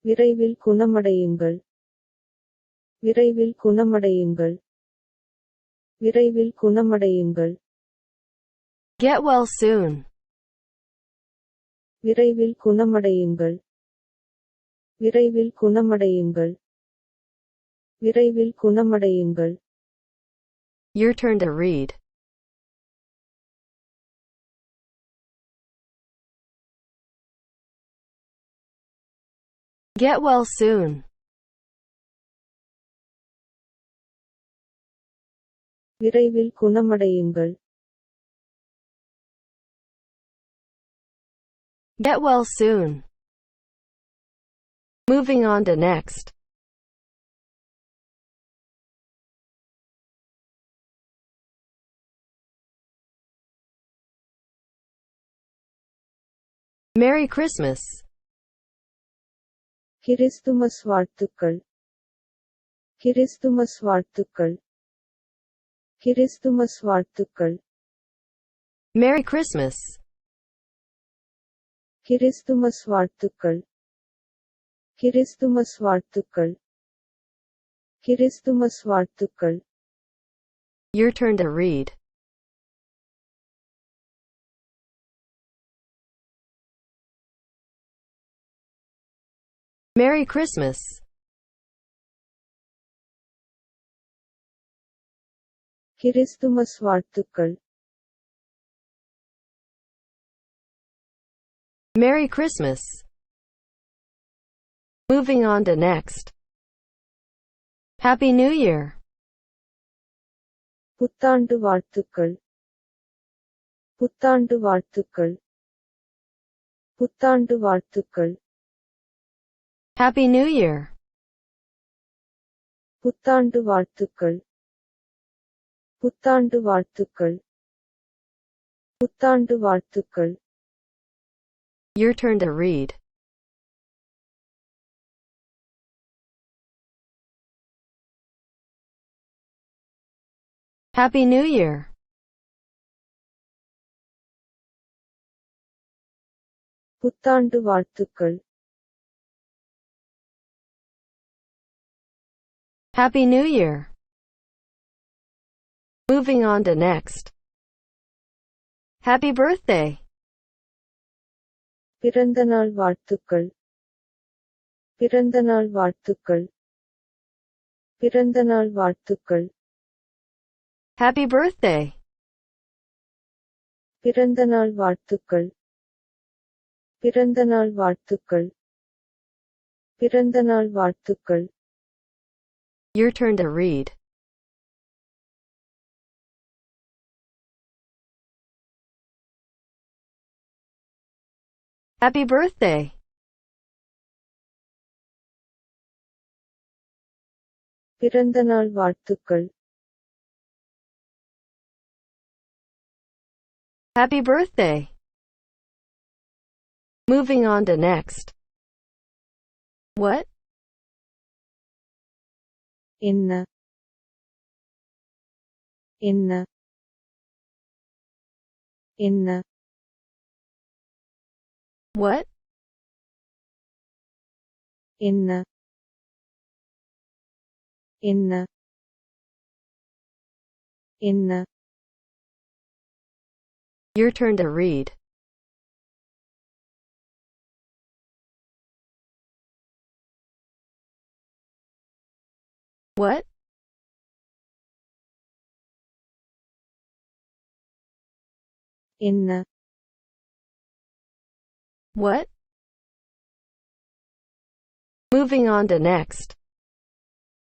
விரைவில் குணமடையுங்கள். விரைவில் குணமடையுங்கள். விரைவில் குணமடையுங்கள். Get well soon. விரைவில் குணமடையுங்கள். விரைவில் குணமடையுங்கள். விரைவில் குணமடையுங்கள். Your turn to read. Get well soon. விரைவில் குணமடையுங்கள். Get well soon. Moving on to next. Merry Christmas. Christmas வாழ்த்துக்கள். கிறிஸ்துமஸ் வாழ்த்துக்கள். கிறிஸ்துமஸ் வாழ்த்துக்கள். Merry Christmas. கிறிஸ்துமஸ் வாழ்த்துக்கள். கிறிஸ்துமஸ் வாழ்த்துக்கள். கிறிஸ்துமஸ் வாழ்த்துக்கள். Your turn to read. Merry Christmas. Christmas வாழ்த்துக்கள். Merry Christmas. Moving on to next. Happy New Year. புத்தாண்டு வாழ்த்துக்கள். புத்தாண்டு வாழ்த்துக்கள். புத்தாண்டு வாழ்த்துக்கள். Happy New Year. புத்தாண்டு வாழ்த்துக்கள். புத்தாண்டு வாழ்த்துக்கள். புத்தாண்டு வாழ்த்துக்கள். Your turn to read. Happy New Year. புத்தாண்டு வாழ்த்துக்கள். Happy New Year. Moving on to next. Happy birthday. பிறந்தநாள் வாழ்த்துக்கள். பிறந்தநாள் வாழ்த்துக்கள். பிறந்தநாள் வாழ்த்துக்கள். Happy birthday. பிறந்தநாள் வாழ்த்துக்கள். பிறந்தநாள் வாழ்த்துக்கள். பிறந்தநாள் வாழ்த்துக்கள். Your turn to read. Happy birthday. பிறந்தநாள் வாழ்த்துக்கள். Happy birthday. Moving on to next. What? என்ன? என்ன? என்ன? What? என்ன? என்ன? என்ன? Your turn to read. What? என்ன? What? Moving on to next.